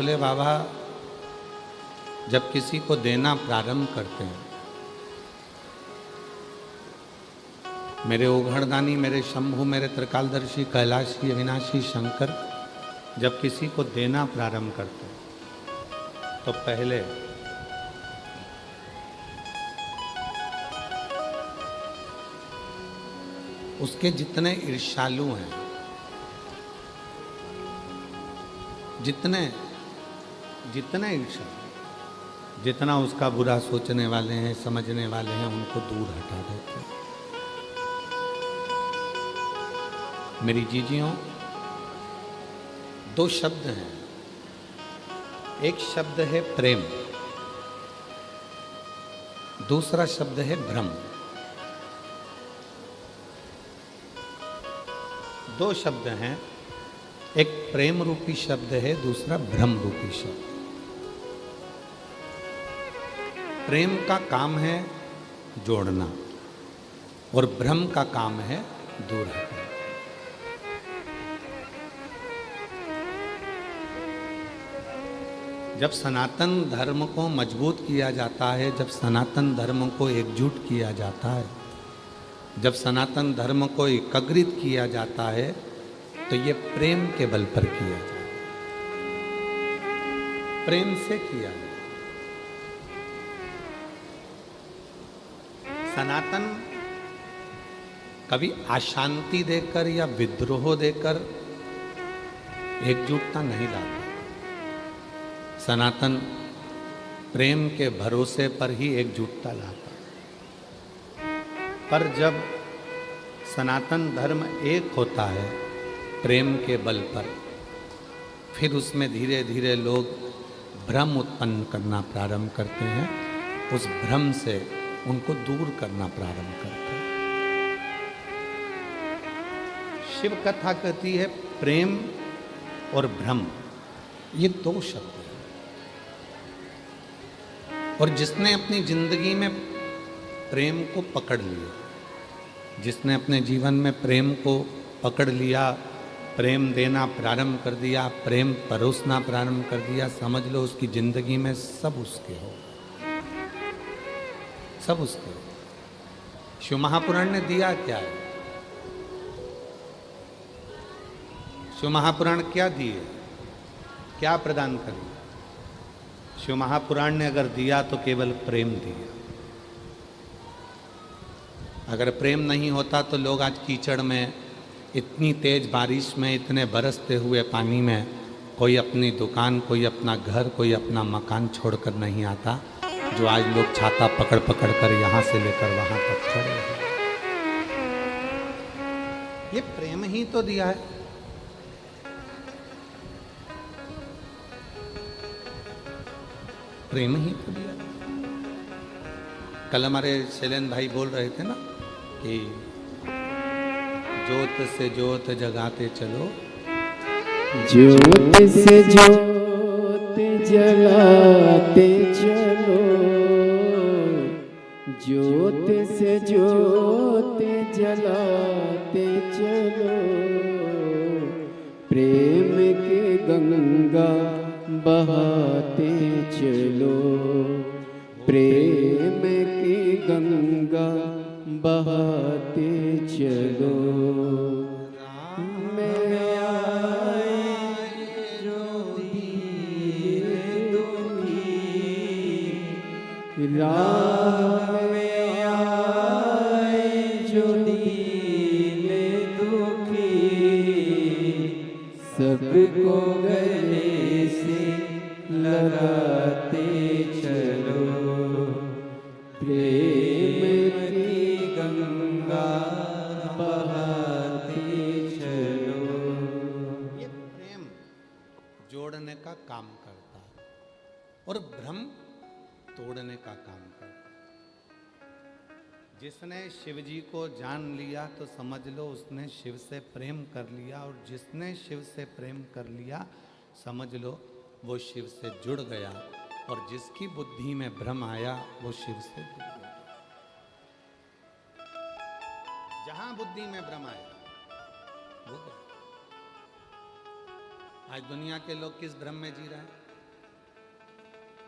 भोले बाबा जब किसी को देना प्रारंभ करते हैं, मेरे ओघड़दानी, मेरे शंभु, मेरे त्रिकालदर्शी, कैलाशी, अविनाशी शंकर जब किसी को देना प्रारंभ करते हैं तो पहले उसके जितने ईर्ष्यालु हैं, जितने ईर्ष्या, जितना उसका बुरा सोचने वाले हैं, समझने वाले हैं, उनको दूर हटा देते हैं। मेरी जीजियों, दो शब्द हैं। एक शब्द है प्रेम, दूसरा शब्द है भ्रम। दो शब्द हैं, एक प्रेम रूपी शब्द है, दूसरा भ्रम रूपी शब्द। प्रेम का काम है जोड़ना और भ्रम का काम है दूर हटाना। जब सनातन धर्म को मजबूत किया जाता है, जब सनातन धर्म को एकजुट किया जाता है, जब सनातन धर्म को एकाग्रित किया जाता है, तो ये प्रेम के बल पर किया जाता है, प्रेम से किया जाता है। सनातन कभी अशांति देकर या विद्रोह देकर एकजुटता नहीं लाता। सनातन प्रेम के भरोसे पर ही एकजुटता लाता। पर जब सनातन धर्म एक होता है प्रेम के बल पर, फिर उसमें धीरे धीरे लोग भ्रम उत्पन्न करना प्रारंभ करते हैं। उस भ्रम से उनको दूर करना प्रारंभ करते हैं। शिव कथा कहती है प्रेम और भ्रम, ये दो शब्द हैं। और जिसने अपनी जिंदगी में प्रेम को पकड़ लिया, जिसने अपने जीवन में प्रेम को पकड़ लिया, प्रेम देना प्रारंभ कर दिया, प्रेम परोसना प्रारंभ कर दिया, समझ लो उसकी जिंदगी में सब उसके हो, सब उसके हो। शिव महापुराण ने दिया क्या है? शिव महापुराण क्या दिए, क्या प्रदान करिए? शिव महापुराण ने अगर दिया तो केवल प्रेम दिया। अगर प्रेम नहीं होता तो लोग आज कीचड़ में, इतनी तेज बारिश में, इतने बरसते हुए पानी में, कोई अपनी दुकान, कोई अपना घर, कोई अपना मकान छोड़कर नहीं आता, जो आज लोग छाता पकड़ पकड़ कर यहाँ से लेकर वहाँ तक खड़े हैं। ये प्रेम ही तो दिया है। प्रेम ही तो दिया। कल हमारे शैलेंद्र भाई बोल रहे थे ना कि ज्योत से ज्योत जगाते चलो, ज्योत से ज्योत जलाते चलो, ज्योत से ज्योत जलाते चलो, प्रेम की गंगा बहाते चलो, प्रेम की गंगा बहाते चलो। मैं आए जो दिए दुखी, राम में आए जो दिए दुखी, सबको गले से लगाते चलो, प्रेम की गंगा बहाते चलो। ये प्रेम जोड़ने का काम करता है और भ्रम तोड़ने का काम करता है। जिसने शिव जी को जान लिया तो समझ लो उसने शिव से प्रेम कर लिया, और जिसने शिव से प्रेम कर लिया समझ लो वो शिव से जुड़ गया, और जिसकी बुद्धि में भ्रम आया वो शिव से दूर गया। जहां बुद्धि में भ्रम आया वो गया। आज दुनिया के लोग किस भ्रम में जी रहे हैं?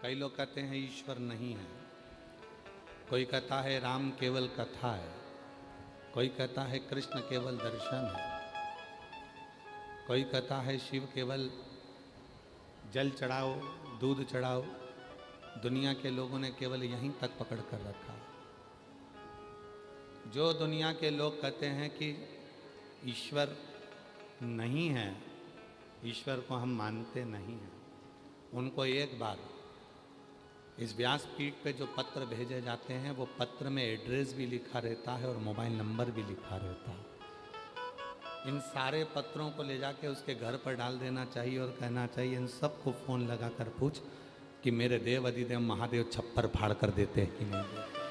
कई लोग कहते हैं ईश्वर नहीं है, कोई कहता है राम केवल कथा है, कोई कहता है कृष्ण केवल दर्शन है, कोई कहता है शिव केवल जल चढ़ाओ दूध चढ़ाओ। दुनिया के लोगों ने केवल यहीं तक पकड़ कर रखा। जो दुनिया के लोग कहते हैं कि ईश्वर नहीं है, ईश्वर को हम मानते नहीं हैं, उनको एक बार इस व्यासपीठ पे जो पत्र भेजे जाते हैं वो पत्र में एड्रेस भी लिखा रहता है और मोबाइल नंबर भी लिखा रहता है। इन सारे पत्रों को ले जाके उसके घर पर डाल देना चाहिए और कहना चाहिए इन सबको फ़ोन लगा कर पूछ कि मेरे देव अधिदेव महादेव छप्पर फाड़ कर देते हैं कि नहीं देते।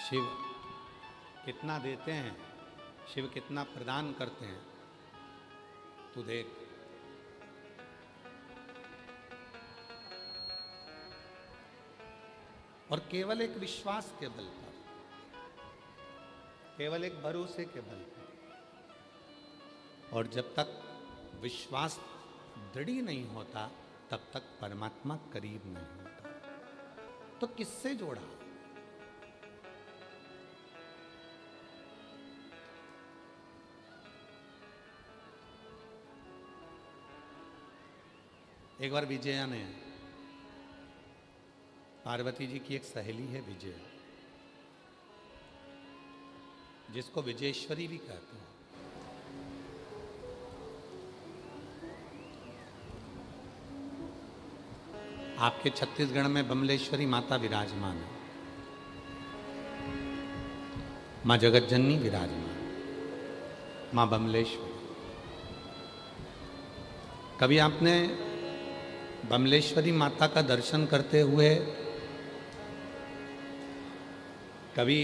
शिव कितना देते हैं, शिव कितना प्रदान करते हैं, तू देख। और केवल एक विश्वास के बल पर, केवल एक भरोसे के बल पर, और जब तक विश्वास दृढ़ नहीं होता तब तक परमात्मा करीब नहीं होता। तो किससे जोड़ा? एक बार विजया ने, पार्वती जी की एक सहेली है विजया, जिसको विजयेश्वरी भी कहते हैं। आपके छत्तीसगढ़ में बमलेश्वरी माता विराजमान है, मां जगत जननी विराजमान, मां बमलेश्वरी। कभी आपने बमलेश्वरी माता का दर्शन करते हुए कभी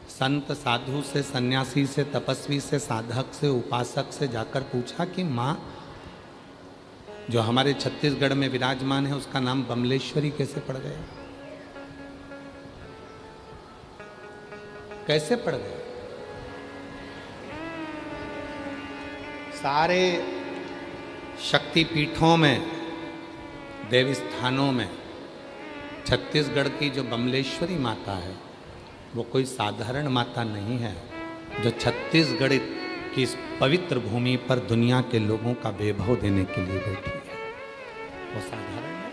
संत साधु से, सन्यासी से, तपस्वी से, साधक से, उपासक से जाकर पूछा कि माँ जो हमारे छत्तीसगढ़ में विराजमान है उसका नाम बमलेश्वरी कैसे पड़ गया? कैसे पड़ गया? सारे शक्तिपीठों में, देवी स्थानों में छत्तीसगढ़ की जो बमलेश्वरी माता है वो कोई साधारण माता नहीं है, जो छत्तीसगढ़ की इस पवित्र भूमि पर दुनिया के लोगों का वैभव देने के लिए बैठी है। वो साधारण है?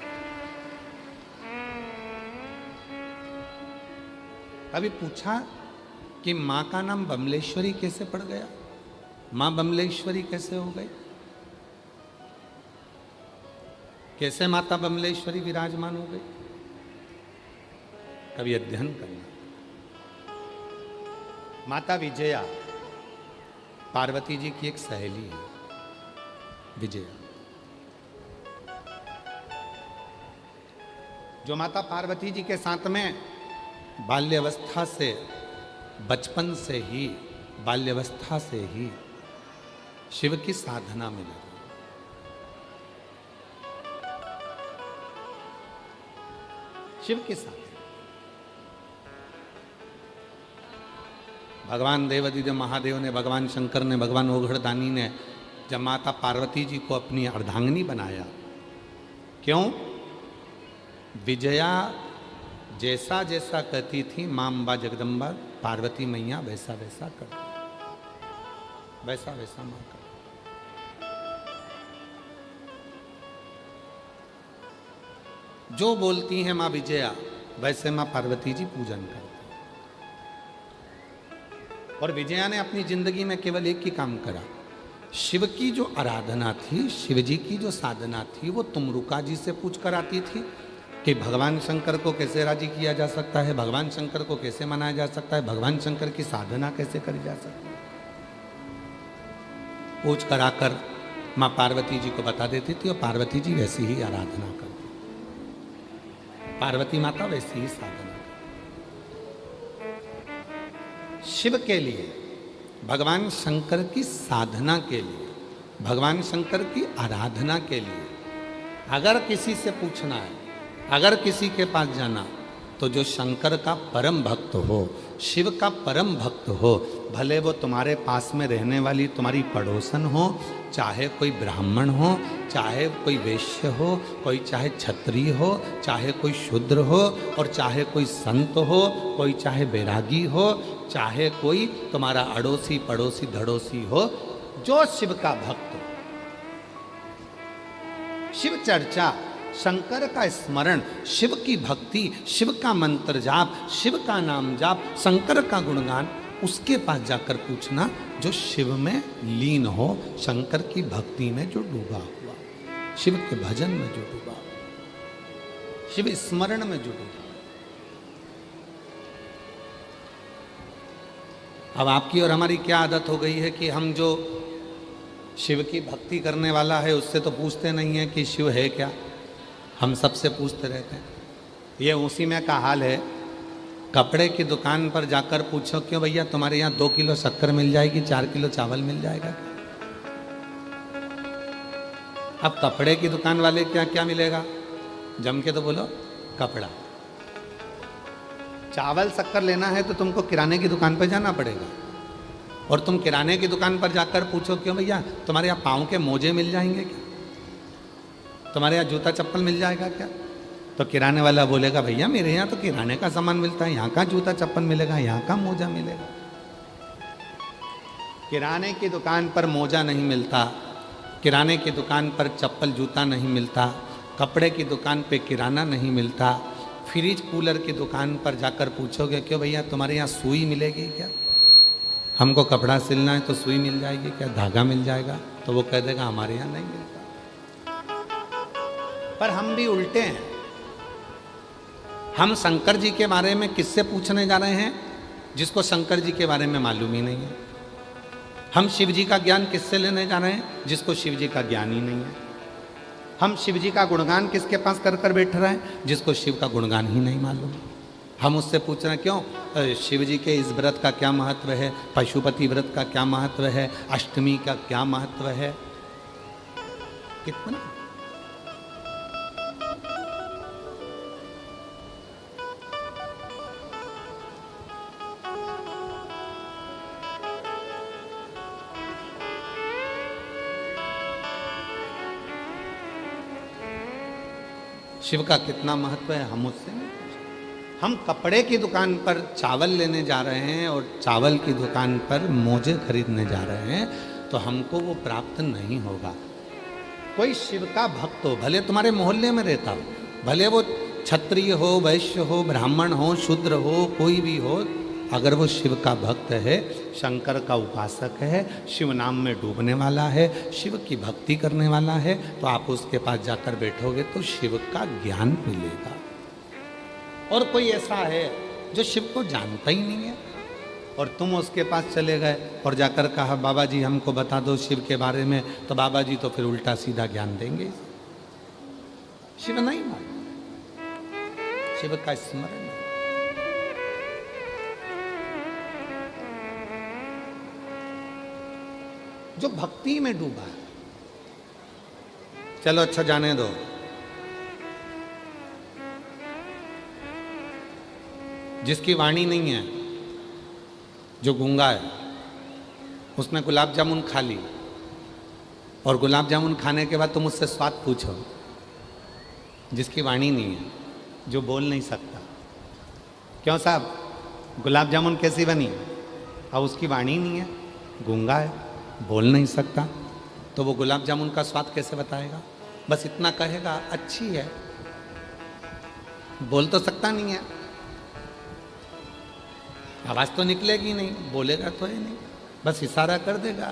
कभी पूछा कि माँ का नाम बमलेश्वरी कैसे पड़ गया, माँ बमलेश्वरी कैसे हो गई, कैसे माता बमलेश्वरी विराजमान हो गई? कभी अध्ययन करना। माता विजया पार्वती जी की एक सहेली है, विजया, जो माता पार्वती जी के साथ में बाल्यावस्था से, बचपन से ही, बाल्यावस्था से ही शिव की साधना में लगी। शिव के साथ भगवान देवाधिदेव महादेव ने, भगवान शंकर ने, भगवान ओघड़दानी ने जब माता पार्वती जी को अपनी अर्धांगिनी बनाया, क्यों? विजया जैसा जैसा कहती थी मां अम्बा जगदम्बा पार्वती मैया वैसा वैसा कर, वैसा वैसा मां कर। जो बोलती हैं मां विजया वैसे मां पार्वती जी पूजन करती। और विजया ने अपनी जिंदगी में केवल एक ही काम करा, शिव की जो आराधना थी, शिव जी की जो साधना थी, वो तुमरुका जी से पूछ कर आती थी कि भगवान शंकर को कैसे राजी किया जा सकता है, भगवान शंकर को कैसे मनाया जा सकता है, भगवान शंकर की साधना कैसे करी जा सकती है। पूछ कर आकर माँ पार्वती जी को बता देती थी और पार्वती जी वैसी ही आराधना करती, पार्वती माता वैसी ही साधना। शिव के लिए, भगवान शंकर की साधना के लिए, भगवान शंकर की आराधना के लिए अगर किसी से पूछना है, अगर किसी के पास जाना, तो जो शंकर का परम भक्त हो, शिव का परम भक्त हो, भले वो तुम्हारे पास में रहने वाली तुम्हारी पड़ोसन हो, चाहे कोई ब्राह्मण हो, चाहे कोई वैश्य हो, कोई चाहे क्षत्रिय हो, चाहे कोई शूद्र हो, और चाहे कोई संत हो, कोई चाहे बैरागी हो, चाहे कोई तुम्हारा अड़ोसी पड़ोसी धड़ोसी हो, जो शिव का भक्त हो, शिव चर्चा, शंकर का स्मरण, शिव की भक्ति, शिव का मंत्र जाप, शिव का नाम जाप, शंकर का गुणगान, उसके पास जाकर पूछना जो शिव में लीन हो, शंकर की भक्ति में जो डूबा हुआ, शिव के भजन में जो डूबा, शिव स्मरण में जो डूबा। अब आपकी और हमारी क्या आदत हो गई है कि हम जो शिव की भक्ति करने वाला है उससे तो पूछते नहीं है कि शिव है क्या, हम सबसे पूछते रहते हैं। ये उसी में का हाल है, कपड़े की दुकान पर जाकर पूछो क्यों भैया तुम्हारे यहाँ 2 किलो शक्कर मिल जाएगी, 4 किलो चावल मिल जाएगा क्या? अब कपड़े की दुकान वाले क्या क्या मिलेगा, जम के तो बोलो कपड़ा। चावल शक्कर लेना है तो तुमको किराने की दुकान पर जाना पड़ेगा, और तुम किराने की दुकान पर जाकर पूछो क्यों भैया तुम्हारे यहाँ पाँव के मोजे मिल जाएंगे क्या, तुम्हारे यहाँ जूता चप्पल मिल जाएगा क्या? तो किराने वाला बोलेगा भैया मेरे यहाँ तो किराने का सामान मिलता है, यहाँ का जूता चप्पल मिलेगा, यहाँ का मोजा मिलेगा। किराने की दुकान पर मोजा नहीं मिलता, किराने की दुकान पर चप्पल जूता नहीं मिलता, कपड़े की दुकान पे किराना नहीं मिलता, फ्रिज कूलर की दुकान पर जाकर पूछोगे क्यों भैया तुम्हारे यहाँ सुई मिलेगी क्या, हमको कपड़ा सिलना है तो सुई मिल जाएगी क्या, धागा मिल जाएगा? तो वो कह देगा हमारे यहाँ नहीं मिलता। पर हम भी उल्टे हैं, हम शंकर जी के बारे में किससे पूछने जा रहे हैं जिसको शंकर जी के बारे में मालूम ही नहीं है। हम शिव जी का ज्ञान किससे लेने जा रहे हैं जिसको शिव जी का ज्ञान ही नहीं है। हम शिव जी का गुणगान किसके पास कर कर बैठ रहे हैं जिसको शिव का गुणगान ही नहीं मालूम। हम उससे पूछ रहे हैं क्यों शिव जी के इस व्रत का क्या महत्व है, पशुपति व्रत का क्या महत्व है, अष्टमी का क्या महत्व है, कितना। शिव का कितना महत्व है हम उससे नहीं पूछते। हम कपड़े की दुकान पर चावल लेने जा रहे हैं और चावल की दुकान पर मोजे खरीदने जा रहे हैं तो हमको वो प्राप्त नहीं होगा। कोई शिव का भक्त हो, भले तुम्हारे मोहल्ले में रहता हो, भले वो क्षत्रिय हो, वैश्य हो, ब्राह्मण हो, शूद्र हो, कोई भी हो, अगर वो शिव का भक्त है, शंकर का उपासक है, शिव नाम में डूबने वाला है, शिव की भक्ति करने वाला है, तो आप उसके पास जाकर बैठोगे तो शिव का ज्ञान मिलेगा। और कोई ऐसा है जो शिव को जानता ही नहीं है और तुम उसके पास चले गए और जाकर कहा बाबा जी हमको बता दो शिव के बारे में, तो बाबा जी तो फिर उल्टा सीधा ज्ञान देंगे। शिव नहीं मालूम, शिव का स्मरण नहीं। जो भक्ति में डूबा है, चलो अच्छा जाने दो, जिसकी वाणी नहीं है, जो गूंगा है, उसने गुलाब जामुन खा ली और गुलाब जामुन खाने के बाद तुम उससे स्वाद पूछो, जिसकी वाणी नहीं है, जो बोल नहीं सकता, क्यों साहब गुलाब जामुन कैसी बनी, और उसकी वाणी नहीं है, गूंगा है, बोल नहीं सकता, तो वो गुलाब जामुन का स्वाद कैसे बताएगा? बस इतना कहेगा अच्छी है, बोल तो सकता नहीं है, आवाज़ तो निकलेगी नहीं, बोलेगा तो है नहीं, बस इशारा कर देगा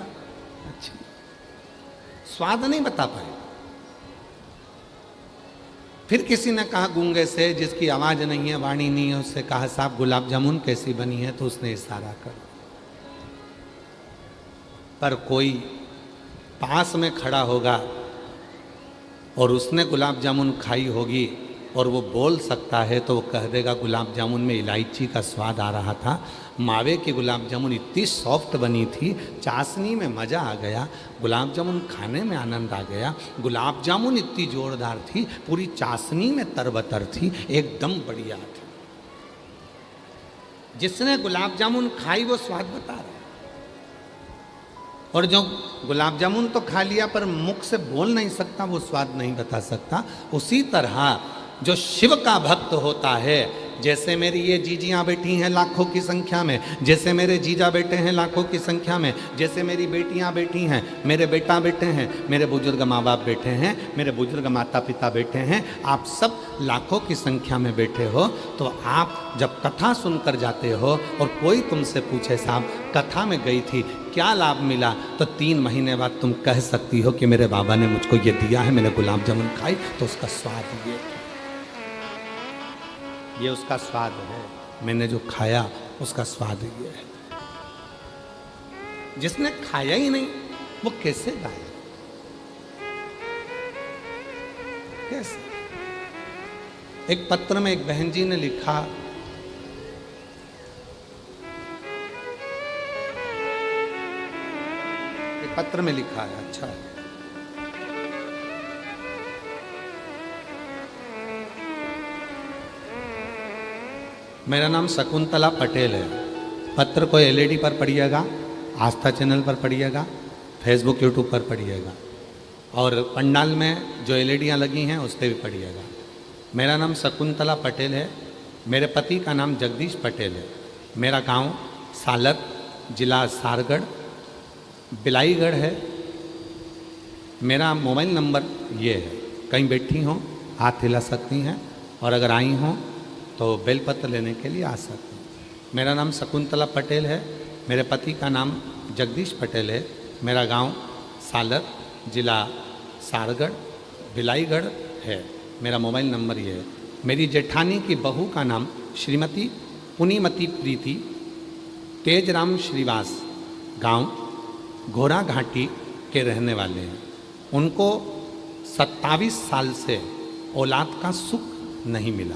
अच्छी, स्वाद नहीं बता पाएगा। फिर किसी ने कहा गूंगे से जिसकी आवाज़ नहीं है, वाणी नहीं है, उससे कहा साहब गुलाब जामुन कैसी बनी है, तो उसने इशारा कर। पर कोई पास में खड़ा होगा और उसने गुलाब जामुन खाई होगी और वो बोल सकता है तो वो कह देगा गुलाब जामुन में इलायची का स्वाद आ रहा था, मावे की गुलाब जामुन इतनी सॉफ्ट बनी थी, चाशनी में मज़ा आ गया, गुलाब जामुन खाने में आनंद आ गया, गुलाब जामुन इतनी जोरदार थी, पूरी चाशनी में तरबतर थी, एकदम बढ़िया थी। जिसने गुलाब जामुन खाई वो स्वाद बता रहा है। और जो गुलाब जामुन तो खा लिया पर मुख से बोल नहीं सकता, वो स्वाद नहीं बता सकता, उसी तरह जो शिव का भक्त होता है, जैसे मेरी ये जीजियाँ बैठी हैं लाखों की संख्या में, जैसे मेरे जीजा बेटे हैं लाखों की संख्या में, जैसे मेरी बेटियाँ बैठी हैं, मेरे बेटा बेटे हैं, मेरे बुजुर्ग माँ बाप बैठे हैं, मेरे बुजुर्ग माता पिता बैठे हैं, आप सब लाखों की संख्या में बैठे हो, तो आप जब कथा सुनकर जाते हो और कोई तुमसे पूछे साहब कथा में गई थी क्या लाभ मिला, तो 3 महीने बाद तुम कह सकती हो कि मेरे बाबा ने मुझको ये दिया है, मैंने गुलाब जामुन खाई तो उसका स्वाद ये उसका स्वाद है, मैंने जो खाया उसका स्वाद ये है। जिसने खाया ही नहीं वो कैसे गाए, कैसे? एक पत्र में एक बहन जी ने लिखा, एक पत्र में लिखा है, अच्छा है, मेरा नाम शकुंतला पटेल है। पत्र को एलईडी पर पढ़िएगा, आस्था चैनल पर पढ़िएगा, फेसबुक यूट्यूब पर पढ़िएगा, और पंडाल में जो एलईडियाँ लगी हैं उस पर भी पढ़िएगा। मेरा नाम शकुंतला पटेल है, मेरे पति का नाम जगदीश पटेल है, मेरा गांव सालर, जिला सारगढ़, बिलाईगढ़ है। मेरा मोबाइल नंबर ये है, कहीं बैठी हों हाथ हिला सकती हैं, और अगर आई हों तो बेलपत्र लेने के लिए आ सकते हैं। मेरा नाम शकुंतला पटेल है, मेरे पति का नाम जगदीश पटेल है, मेरा गांव सालर, जिला सारगढ़, बिलाईगढ़ है, मेरा मोबाइल नंबर ये है। मेरी जेठानी की बहू का नाम श्रीमती पुनीमती प्रीति तेजराम श्रीवास, गांव घोड़ा घाटी के रहने वाले हैं। उनको 27 साल से औलाद का सुख नहीं मिला।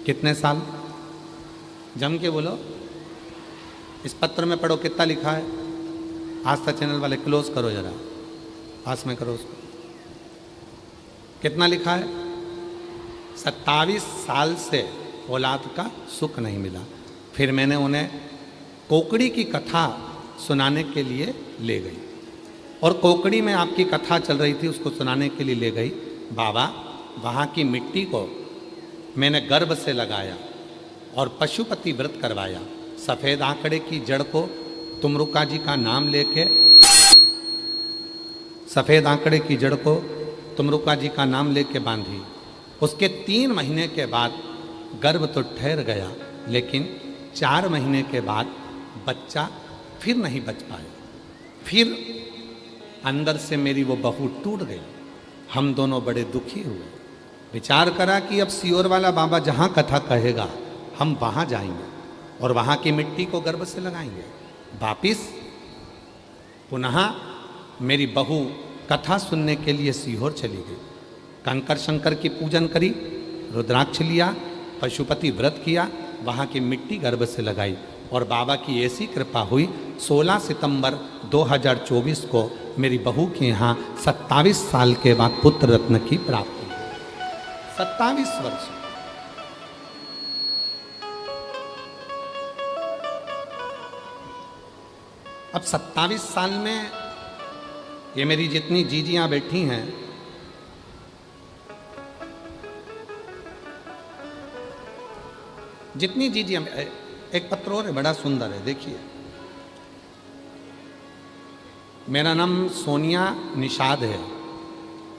कितने साल? जम के बोलो, इस पत्र में पढ़ो कितना लिखा है। आस्था चैनल वाले क्लोज करो जरा, पास में करो उसको। कितना लिखा है? 27 साल से औलाद का सुख नहीं मिला। फिर मैंने उन्हें कोकड़ी की कथा सुनाने के लिए ले गई, और कोकड़ी में आपकी कथा चल रही थी, उसको सुनाने के लिए ले गई। बाबा, वहाँ की मिट्टी को मैंने गर्भ से लगाया और पशुपति व्रत करवाया। सफ़ेद आंकड़े की जड़ को तुमरुका जी का नाम लेके, सफ़ेद आंकड़े की जड़ को तुमरुका जी का नाम लेके बांधी। उसके 3 महीने के बाद गर्भ तो ठहर गया, लेकिन 4 महीने के बाद बच्चा फिर नहीं बच पाया। फिर अंदर से मेरी वो बहू टूट गई। हम दोनों बड़े दुखी हुए। विचार करा कि अब सियोर वाला बाबा जहाँ कथा कहेगा हम वहाँ जाएंगे और वहाँ की मिट्टी को गर्भ से लगाएंगे। वापिस पुनः मेरी बहू कथा सुनने के लिए सीहोर चली गई। कंकर शंकर की पूजन करी, रुद्राक्ष लिया, पशुपति व्रत किया, वहाँ की मिट्टी गर्भ से लगाई, और बाबा की ऐसी कृपा हुई 16 सितंबर 2024 को मेरी बहू के यहाँ 27 साल के बाद पुत्र रत्न की प्राप्ति। 27 वर्ष। अब 27 साल में ये मेरी जितनी जीजियां बैठी हैं, जितनी जीजियां, एक पत्र और है बड़ा सुंदर है, देखिए। मेरा नाम सोनिया निषाद है,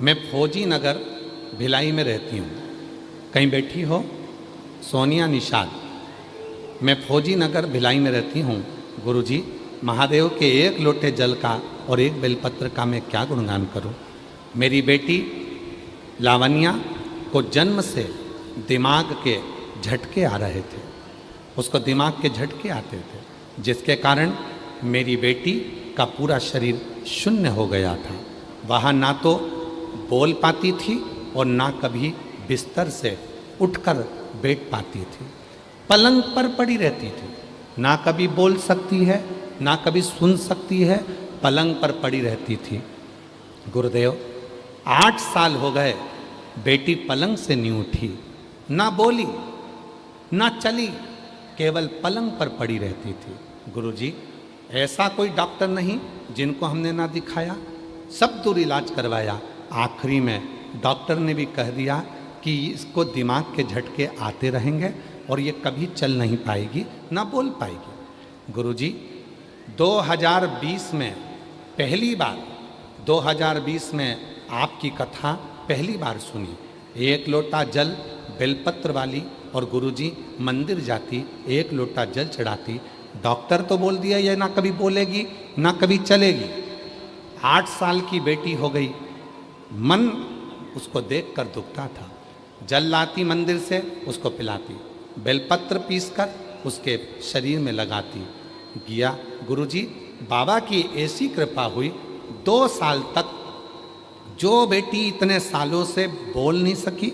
मैं फौजी नगर भिलाई में रहती हूँ। कहीं बैठी हो? सोनिया निषाद, मैं फौजी नगर भिलाई में रहती हूँ। गुरुजी, महादेव के 1 लोटे जल का और 1 बेलपत्र का मैं क्या गुणगान करूँ। मेरी बेटी लावण्या को जन्म से दिमाग के झटके आ रहे थे, उसको दिमाग के झटके आते थे, जिसके कारण मेरी बेटी का पूरा शरीर शून्य हो गया था। वह ना तो बोल पाती थी और ना कभी बिस्तर से उठकर बैठ पाती थी, पलंग पर पड़ी रहती थी। ना कभी बोल सकती है, ना कभी सुन सकती है, पलंग पर पड़ी रहती थी। गुरुदेव, 8 साल हो गए, बेटी पलंग से नहीं उठी, ना बोली, ना चली, केवल पलंग पर पड़ी रहती थी। गुरुजी, ऐसा कोई डॉक्टर नहीं जिनको हमने ना दिखाया, सब दूर इलाज करवाया। आखिरी में डॉक्टर ने भी कह दिया कि इसको दिमाग के झटके आते रहेंगे और ये कभी चल नहीं पाएगी, ना बोल पाएगी। गुरुजी 2020 में पहली बार 2020 में आपकी कथा पहली बार सुनी। एक लोटा जल बेलपत्र वाली और गुरुजी मंदिर जाती, एक लोटा जल चढ़ाती। डॉक्टर तो बोल दिया ये ना कभी बोलेगी ना कभी चलेगी। 8 साल की बेटी हो गई, मन उसको देखकर दुखता था। जल लाती मंदिर से, उसको पिलाती, बेलपत्र पीसकर उसके शरीर में लगाती। गया गुरुजी, बाबा की ऐसी कृपा हुई 2 साल तक जो बेटी इतने सालों से बोल नहीं सकी,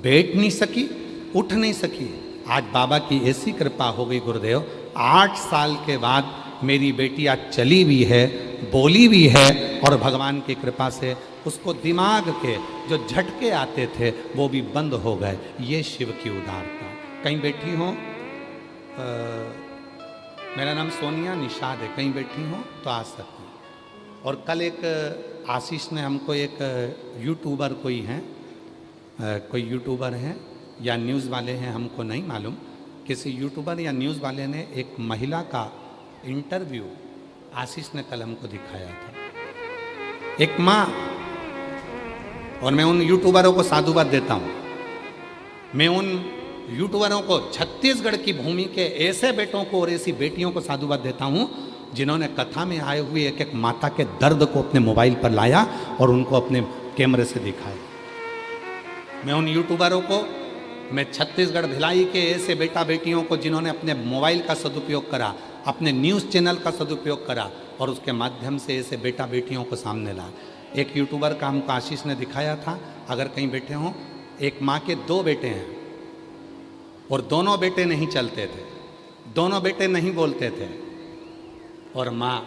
बैठ नहीं सकी, उठ नहीं सकी, आज बाबा की ऐसी कृपा हो गई गुरुदेव। 8 साल के बाद मेरी बेटी आज चली भी है, बोली भी है और भगवान की कृपा से उसको दिमाग के जो झटके आते थे वो भी बंद हो गए। ये शिव की उदारता। कहीं बैठी हो, मेरा नाम सोनिया निषाद है, कहीं बैठी हो तो आ सकती हैं। और कल एक आशीष ने हमको एक यूट्यूबर कोई हैं, कोई यूट्यूबर हैं या न्यूज़ वाले हैं हमको नहीं मालूम, किसी यूट्यूबर या न्यूज़ वाले ने एक महिला का इंटरव्यू आशीष ने कल हमको दिखाया था। एक माँ, और मैं उन यूट्यूबरों को साधुवाद देता हूँ, मैं उन यूट्यूबरों को, छत्तीसगढ़ की भूमि के ऐसे बेटों को और ऐसी बेटियों को साधुवाद देता हूँ जिन्होंने कथा में आए हुए एक एक माता के दर्द को अपने मोबाइल पर लाया और उनको अपने कैमरे से दिखाया। मैं उन यूट्यूबरों को, मैं छत्तीसगढ़ भिलाई के ऐसे बेटा बेटियों को जिन्होंने अपने मोबाइल का सदुपयोग करा, अपने न्यूज़ चैनल का सदुपयोग करा और उसके माध्यम से ऐसे बेटा बेटियों को सामने ला। एक यूट्यूबर का हमको आशीष ने दिखाया था, अगर कहीं बैठे हों, एक माँ के 2 बेटे हैं और दोनों बेटे नहीं चलते थे, दोनों बेटे नहीं बोलते थे और माँ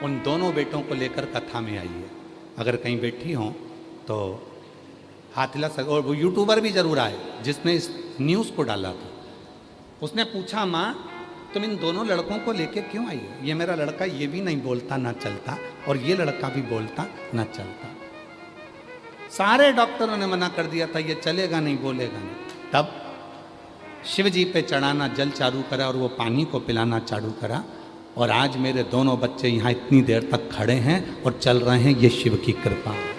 उन दोनों बेटों को लेकर कथा में आई है। अगर कहीं बैठी हों तो हाथ हिला सक। और वो यूट्यूबर भी जरूर आए जिसने इस न्यूज़ को डाला था। उसने पूछा, माँ तुम इन दोनों लड़कों को लेके क्यों आई हो? ये मेरा लड़का ये भी नहीं बोलता ना चलता और ये लड़का भी बोलता ना चलता। सारे डॉक्टरों ने मना कर दिया था, ये चलेगा नहीं, बोलेगा नहीं। तब शिव जी पे चढ़ाना जल चालू करा और वो पानी को पिलाना चालू करा और आज मेरे दोनों बच्चे यहाँ इतनी देर तक खड़े हैं और चल रहे हैं। ये शिव की कृपा है।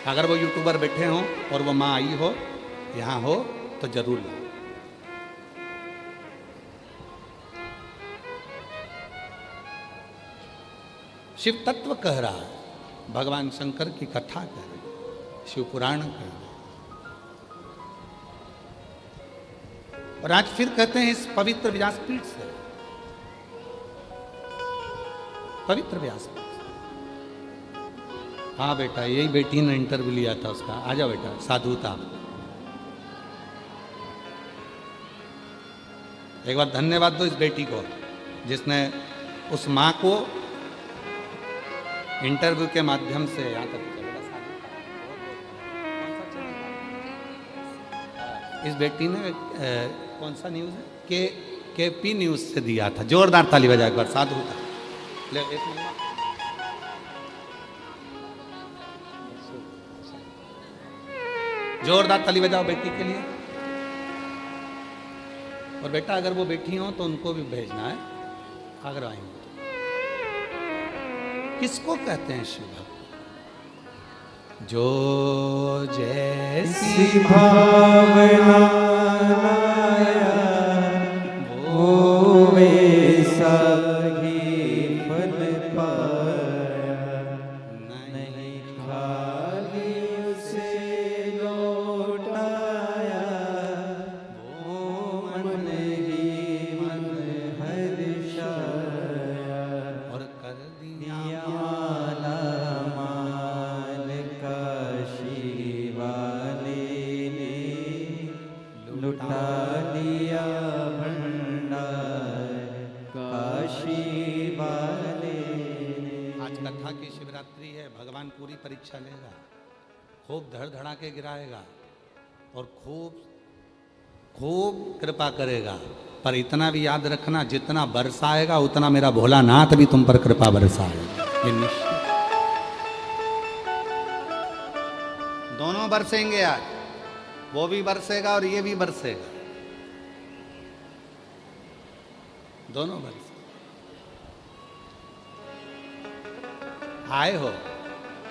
अगर वो यूट्यूबर बैठे हों और वो माँ आई हो, यहाँ हो तो जरूर लो। शिव तत्व कह रहा है, भगवान शंकर की कथा कह रही है, शिव पुराण कह रही है। और आज फिर कहते हैं इस पवित्र व्यासपीठ से, पवित्र व्यासपीठ। हाँ बेटा, यही बेटी ने इंटरव्यू लिया था उसका। आ जाओ बेटा, साधु था। एक बार धन्यवाद दो इस बेटी को जिसने उस माँ को इंटरव्यू के माध्यम से यहाँ तक इस बेटी ने कौन सा न्यूज़ है, केपी न्यूज़ से दिया था। जोरदार ताली बजा एक बार, साधु था। ले एक मिनट, जोरदार ताली बजाओ बेटी के लिए। और बेटा अगर वो बैठी हो तो उनको भी भेजना है अगर आएंगे। किसको कहते हैं शिव भक्त? जो जैसी भावना वो वैसा ही फल पाया, नहीं खाली उसे लौटाया, वो मन ही मन हर्षाया और कर दिया माला माल काशी वाले ने लुटा दिया भंडार काशी वाले ने। आज कथा की शिवरात्रि है, भगवान पूरी परीक्षा लेगा, खूब धड़ धड़ा के गिराएगा और खूब खूब कृपा करेगा। पर इतना भी याद रखना, जितना बरसाएगा उतना मेरा भोलानाथ भी तुम पर कृपा बरसाएगा, ये निश्चित। दोनों बरसेंगे आज, वो भी बरसेगा और ये भी बरसेगा, दोनों बरसे। आए हो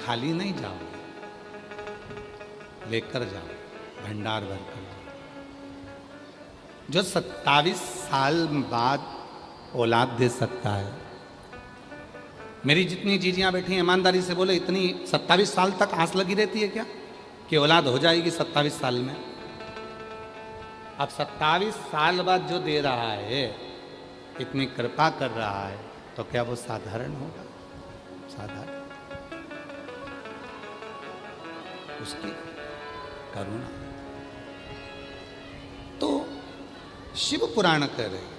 खाली नहीं जाओ, लेकर जाओ, भंडार भर कर जाओ। जो 27 साल बाद औलाद दे सकता है, मेरी जितनी जीजियां बैठी हैं ईमानदारी से बोले, इतनी 27 साल तक आस लगी रहती है क्या कि औलाद हो जाएगी 27 साल में? अब 27 साल बाद जो दे रहा है, इतनी कृपा कर रहा है, तो क्या वो साधारण होगा? साधारण। उसकी करुणा। तो शिव पुराण कह रहे हैं,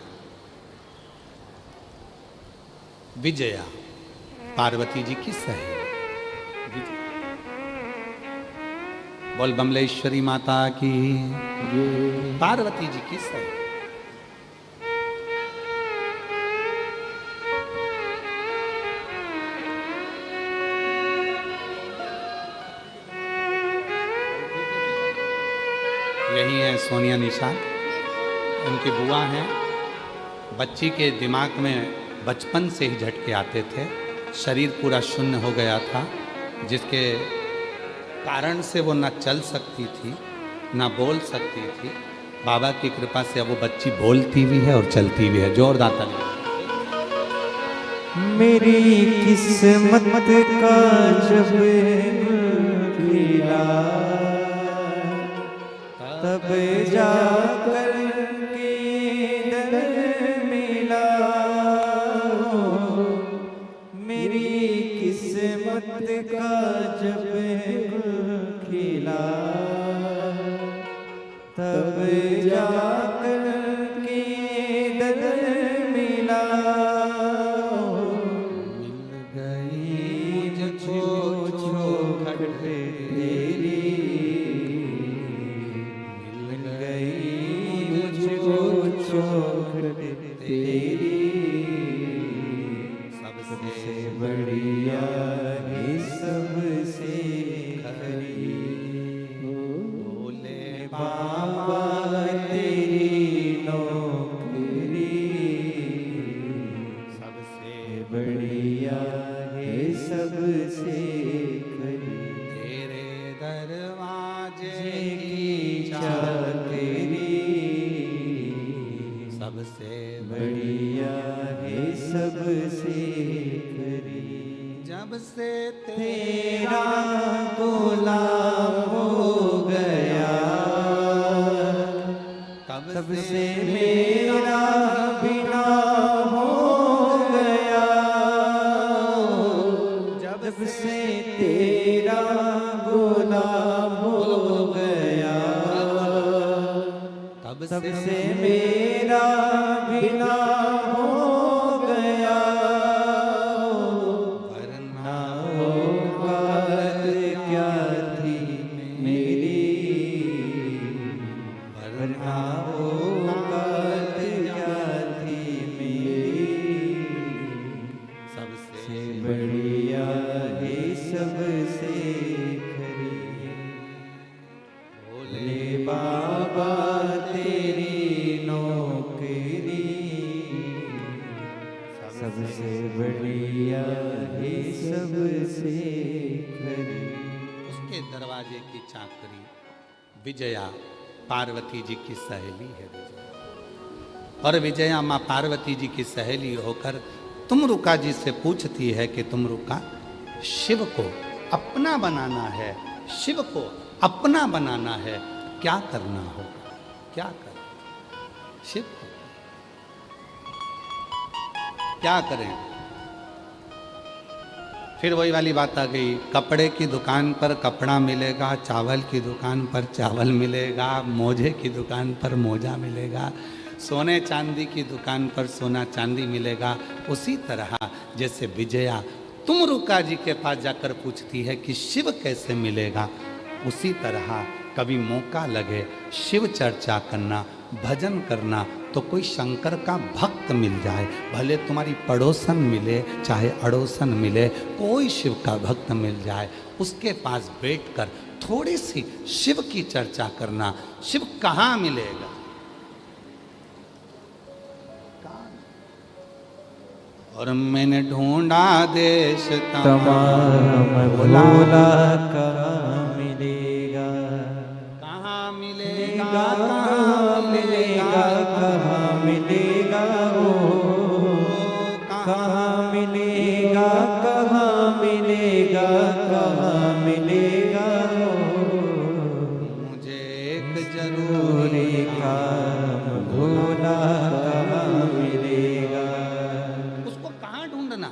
विजया पार्वती जी की सहेली। बोल बमलेश्वरी माता की, पार्वती जी की सहेली। यही है सोनिया निषाद, उनकी बुआ हैं। बच्ची के दिमाग में बचपन से ही झटके आते थे, शरीर पूरा शून्य हो गया था, जिसके कारण से वो ना चल सकती थी ना बोल सकती थी। बाबा की कृपा से अब वो बच्ची बोलती भी है और चलती भी है। जोरदार ताली। मेरी किस्मत का जब खिला, तब जाकर के दर मिला। मेरी किस्मत का जब खिला, तब जाकर के दर मिला। मिल गई मुझको चौखट तेरी, मिल गई मुझको चौखट तेरी। सबसे बढ़िया है सबसे खरी, भोले बाबा तेरी नौकरी। सबसे बढ़िया है सबसे खरी, तेरे दरवाजे की चाकरी। सबसे बढ़िया है सबसे खरी। जब से तेरा गुलाम हो गया, तब से मेरा बिना हो गया। जब से तेरा गुलाम हो गया, तब तब से मेरा बिना हो गया। वरना औकात क्या थी मेरी, वरना औकात क्या थी मेरी। सबसे बढ़िया है सबसे खरी, भोले बाबा तेरी नौकरी। सबसे बढ़िया है सबसे खरी। उसके दरवाजे की चाकरी विजया पार्वती जी की सहेली है। और विजया माँ पार्वती जी की सहेली होकर तुमरुका जी से पूछती है कि तुमरुका, शिव को अपना बनाना है, शिव को अपना बनाना है, क्या करना होगा? क्या कर शिव को क्या करें? फिर वही वाली बात आ गई, कपड़े की दुकान पर कपड़ा मिलेगा, चावल की दुकान पर चावल मिलेगा, मोजे की दुकान पर मोजा मिलेगा, सोने चांदी की दुकान पर सोना चांदी मिलेगा। उसी तरह जैसे विजया तुमरुका जी के पास जाकर पूछती है कि शिव कैसे मिलेगा, उसी तरह कभी मौका लगे शिव चर्चा करना, भजन करना, तो कोई शंकर का भक्त मिल जाए, भले तुम्हारी पड़ोसन मिले चाहे अड़ोसन मिले, कोई शिव का भक्त मिल जाए, उसके पास बैठकर थोड़ी सी शिव की चर्चा करना। शिव कहाँ मिलेगा? और मैंने ढूंढा देश तमाम भोला कहाँ मिलेगा, कहाँ मिलेगा, कहाँ मिलेगा, कहाँ मिलेगा ओ, कहाँ मिलेगा, कहाँ मिलेगा, कहाँ मिलेगा ओ, मुझे एक जरूरी काम भोला कहाँ मिलेगा। उसको कहाँ ढूंढना?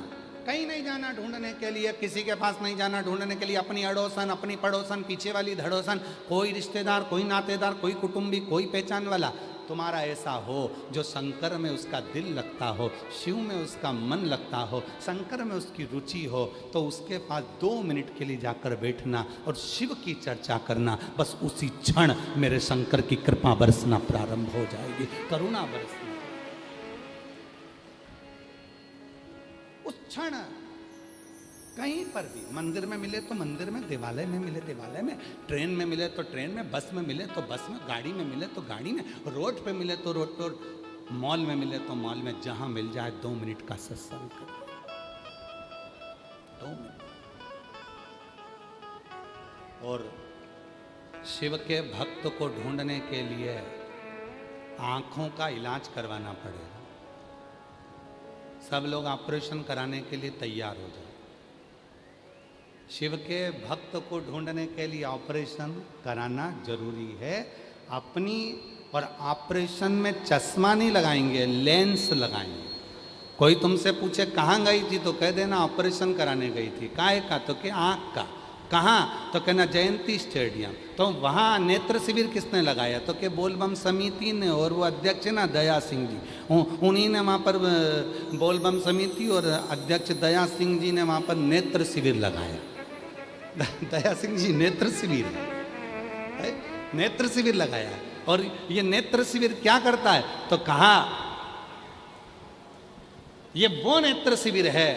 कहीं नहीं जाना ढूंढने के लिए, किसी के पास नहीं जाना ढूंढने के लिए। अपनी अड़ोसन, अपनी पड़ोसन, पीछे वाली धड़ोसन, कोई रिश्तेदार, कोई नातेदार, कोई कुटुंबी, कोई पहचान वाला तुम्हारा ऐसा हो जो शंकर में उसका दिल लगता हो, शिव में उसका मन लगता हो, शंकर में उसकी रुचि हो, तो उसके पास 2 मिनट के लिए जाकर बैठना और शिव की चर्चा करना। बस उसी क्षण मेरे शंकर की कृपा बरसना प्रारंभ हो जाएगी, करुणा बरसना। उस क्षण कहीं पर भी, मंदिर में मिले तो मंदिर में, देवालय में मिले देवालय में, ट्रेन में मिले तो ट्रेन में, बस में मिले तो बस में, गाड़ी में मिले तो गाड़ी में, रोड पे मिले तो रोड पर, मॉल में मिले तो मॉल में, जहां मिल जाए 2 मिनट का सत्संग करो, 2 मिनट। और शिव के भक्त को ढूंढने के लिए आंखों का इलाज करवाना पड़ेगा। सब लोग ऑपरेशन कराने के लिए तैयार हो जाए। शिव के भक्त को ढूंढने के लिए ऑपरेशन कराना जरूरी है अपनी। और ऑपरेशन में चश्मा नहीं लगाएंगे, लेंस लगाएंगे। कोई तुमसे पूछे कहाँ गई थी तो कह देना ऑपरेशन कराने गई थी। काहे का? तो कि आँख का। कहाँ? तो कहना जयंती स्टेडियम। तो वहाँ नेत्र शिविर किसने लगाया? तो कि बोलबम समिति ने, और वो अध्यक्ष है ना दया सिंह जी, उन्हीं ने वहाँ पर बोलबम समिति और अध्यक्ष दया सिंह जी ने वहाँ पर नेत्र शिविर लगाया। दया सिंह जी नेत्र शिविर है, नेत्र शिविर लगाया। और ये नेत्र शिविर क्या करता है? तो कहा ये वो नेत्र शिविर है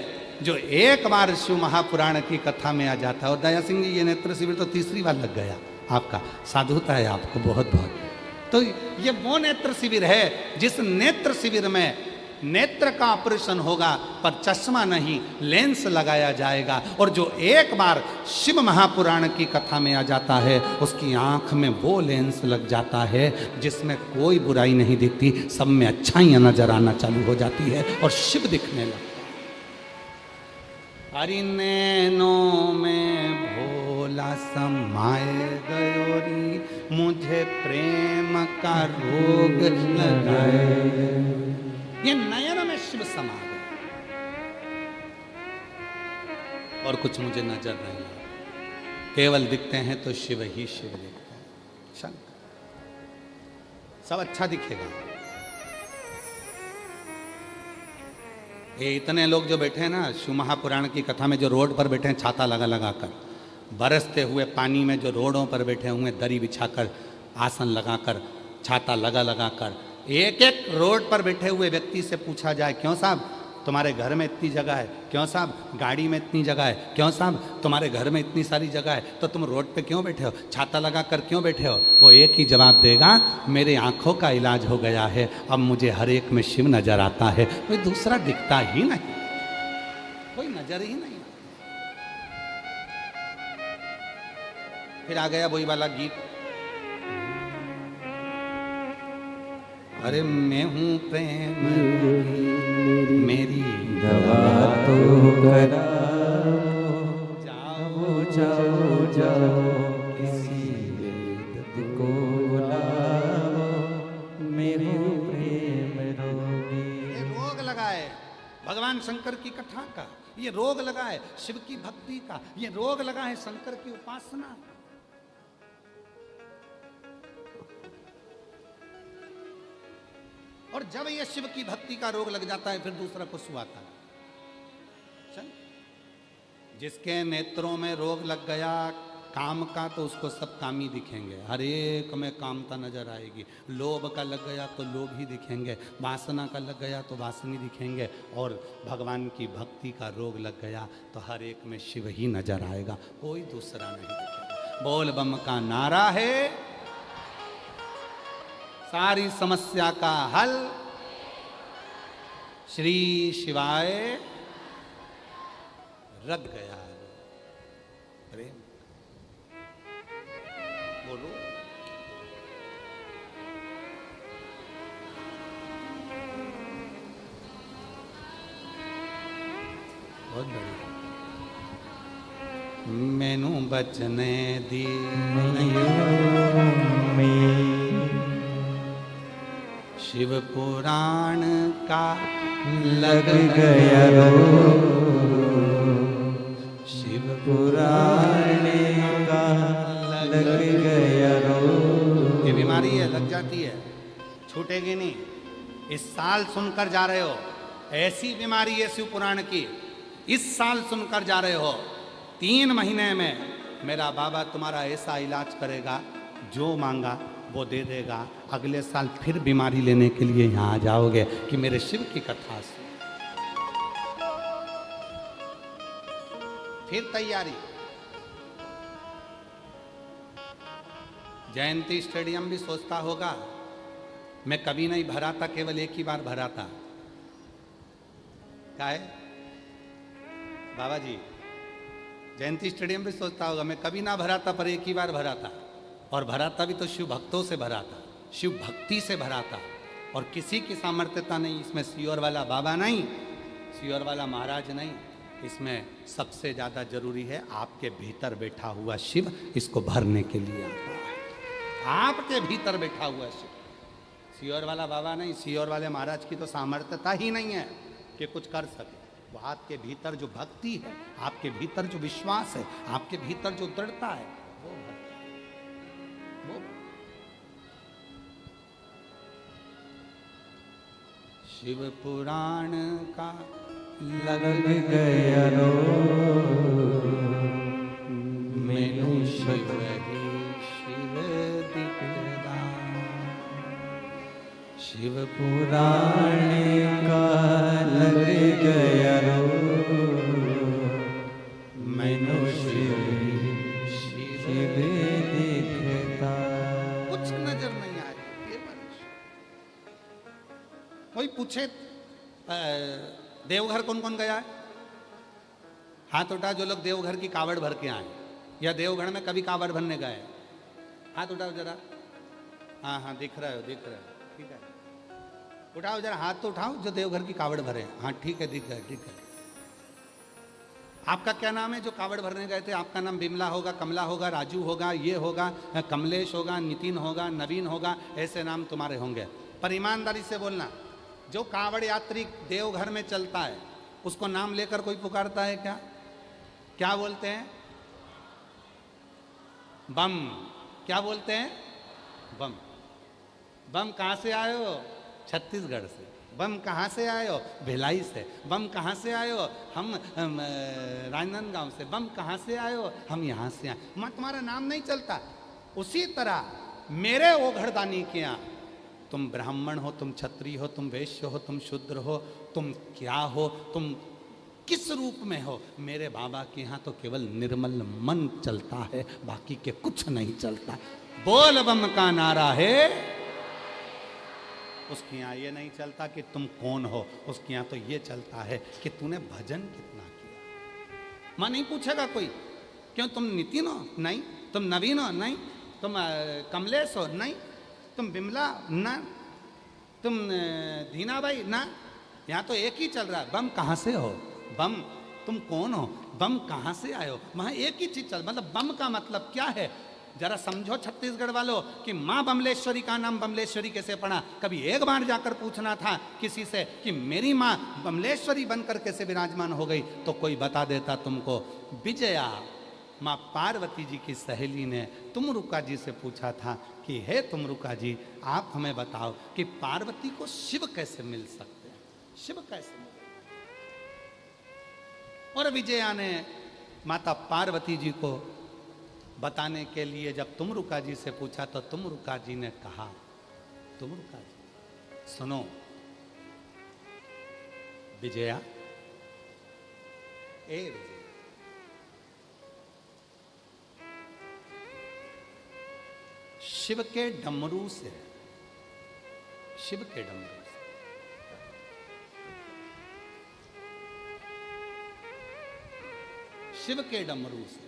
जो एक बार शिव महापुराण की कथा में आ जाता है। और दया सिंह जी ये नेत्र शिविर तो 3री बार लग गया आपका, साधुता है आपको बहुत बहुत। तो ये वो नेत्र शिविर है जिस नेत्र शिविर में नेत्र का ऑपरेशन होगा पर चश्मा नहीं, लेंस लगाया जाएगा। और जो एक बार शिव महापुराण की कथा में आ जाता है उसकी आंख में वो लेंस लग जाता है जिसमें कोई बुराई नहीं दिखती, सब में अच्छाइयाँ नजर आना चालू हो जाती है और शिव दिखने लगता है। हरि नैनों में भोला समाए गयो री, मुझे प्रेम का रोग लगाए। ये नयन में शिव समा गए और कुछ मुझे नजर नहीं आता। केवल दिखते हैं तो शिव ही शिव दिखते हैं, शंकर। सब अच्छा दिखेगा। ये इतने लोग जो बैठे हैं ना शिव महापुराण की कथा में, जो रोड पर बैठे हैं छाता लगा लगा कर, बरसते हुए पानी में जो रोडों पर बैठे हुए, दरी बिछाकर, आसन लगाकर, छाता लगा लगा कर, एक एक रोड पर बैठे हुए व्यक्ति से पूछा जाए, क्यों साहब तुम्हारे घर में इतनी जगह है? क्यों साहब गाड़ी में इतनी जगह है? क्यों साहब तुम्हारे घर में इतनी सारी जगह है, तो तुम रोड पे क्यों बैठे हो? छाता लगा कर क्यों बैठे हो? वो एक ही जवाब देगा, मेरे आंखों का इलाज हो गया है, अब मुझे हर एक में शिव नजर आता है, कोई दूसरा दिखता ही नहीं, कोई नजर ही नहीं। फिर आ गया वही वाला गीत, अरे मैं हूँ प्रेम मेरी दवा तो कराओ, जाओ जाओ जाओ किसी वैद्य को बुलाओ, मैं हूँ प्रेम रोगी। ये रोग लगा है भगवान शंकर की कथा का, ये रोग लगा है शिव की भक्ति का, ये रोग लगा है शंकर की उपासना। और जब ये शिव की भक्ति का रोग लग जाता है फिर दूसरा कुछ आता है। जिसके नेत्रों में रोग लग गया, काम का तो उसको सब काम ही दिखेंगे, हर एक में कामता नजर आएगी। लोभ का लग गया तो लोभ ही दिखेंगे, वासना का लग गया तो वासनी दिखेंगे, और भगवान की भक्ति का रोग लग गया तो हर एक में शिव ही नजर आएगा, कोई दूसरा नहीं दिखेगा। बोल बम का नारा है सारी समस्या का हल, श्री शिवाय रख गया। प्रेम बोलो। बहुत बढ़िया। मैनू बचने दी शिव पुराण का लग गया रो, शिव पुराण का लग गया रो। ये बीमारी है, लग जाती है, छूटेगी नहीं। इस साल सुनकर जा रहे हो, ऐसी बीमारी है शिव पुराण की, इस साल सुनकर जा रहे हो, 3 महीने में मेरा बाबा तुम्हारा ऐसा इलाज करेगा, जो मांगा वो दे देगा। अगले साल फिर बीमारी लेने के लिए यहाँ आ जाओगे कि मेरे शिव की कथा सुन। फिर तैयारी। जयंती स्टेडियम भी सोचता होगा मैं कभी नहीं भरा था, केवल एक ही बार भरा था। क्या है बाबा जी? जयंती स्टेडियम भी सोचता होगा मैं कभी ना भरा था, पर एक ही बार भरा था, और भरा था भी तो शिव भक्तों से भरा था, शिव भक्ति से भरा था, और किसी की सामर्थ्यता नहीं। इसमें सियोर वाला बाबा नहीं, सियोर वाला महाराज नहीं, इसमें सबसे ज़्यादा जरूरी है आपके भीतर बैठा हुआ शिव, इसको भरने के लिए आता है। आपके भीतर बैठा हुआ शिव, सियोर वाला बाबा नहीं, सियोर वाले महाराज की तो सामर्थ्यता ही नहीं है कि कुछ कर सके। वो आपके भीतर जो भक्ति है, आपके भीतर जो विश्वास है, आपके भीतर जो दृढ़ता है, वो शिव पुराण का लग गया रो, मैनू शिव ही शिव दिखदा। शिव पुराण का लग गया रो, मैनू शिव शिव दिखता। कुछ नजर नहीं आए। कोई पूछे देवघर कौन कौन गया है? हाथ उठा जो लोग देवघर की कावड़ भर के आए, या देवघर में कभी कावड़ भरने गए, हाथ उठाओ जरा। हाँ हाँ दिख रहे हो, दिख रहे हो, ठीक है। उठाओ जरा, हाथ तो उठाओ जो देवघर की कावड़ भरे। हाँ ठीक है, दिख गए, ठीक है। आपका क्या नाम है जो कावड़ भरने गए थे? आपका नाम बिमला होगा, कमला होगा, राजू होगा, ये होगा, कमलेश होगा, नितिन होगा, नवीन होगा, ऐसे नाम तुम्हारे होंगे। पर ईमानदारी से बोलना, जो कावड़ यात्री देवघर में चलता है उसको नाम लेकर कोई पुकारता है क्या? क्या बोलते हैं? बम। क्या बोलते हैं? बम। बम कहाँ से आए हो? छत्तीसगढ़ से। बम कहाँ से आए हो? भिलाई से। बम कहाँ से आए हो? हम राजनांदगांव से। बम कहाँ से आए हो? हम यहाँ से आए। मैं तुम्हारा नाम नहीं चलता। उसी तरह मेरे ओघड़दानी के यहाँ तुम ब्राह्मण हो, तुम क्षत्रिय हो, तुम वैश्य हो, तुम शूद्र हो, तुम क्या हो, तुम किस रूप में हो, मेरे बाबा के यहाँ तो केवल निर्मल मन चलता है, बाकी के कुछ नहीं चलता। बोल बम का नारा है। उसके यहाँ ये नहीं चलता कि तुम कौन हो, उसके यहाँ तो ये चलता है कि तूने भजन कितना किया। मां नहीं पूछेगा कोई क्यों तुम नितिन हो, नहीं। तुम नवीन हो, नहीं। तुम कमलेश हो, नहीं। तुम बिमला ना, तुम दीना भाई ना। यहाँ तो एक ही चल रहा है, बम कहाँ से हो, बम तुम कौन हो, बम कहाँ से आए हो। वहाँ एक ही चीज चल, मतलब बम का मतलब क्या है जरा समझो छत्तीसगढ़ वालों कि माँ बमलेश्वरी का नाम बमलेश्वरी कैसे पड़ा। कभी एक बार जाकर पूछना था किसी से कि मेरी माँ बमलेश्वरी बनकर कैसे विराजमान हो गई, तो कोई बता देता तुमको। विजया माँ पार्वती जी की सहेली ने तुमरुका जी से पूछा था कि हे तुमरुका जी, आप हमें बताओ कि पार्वती को शिव कैसे मिल सकते हैं, शिव कैसे मिले। और विजया ने माता पार्वती जी को बताने के लिए जब तुमरुका जी से पूछा तो तुमरुका जी ने कहा, तुमरुका जी सुनो विजया, ए विजया, शिव के डमरू से, शिव के डमरू से शिव के डमरू से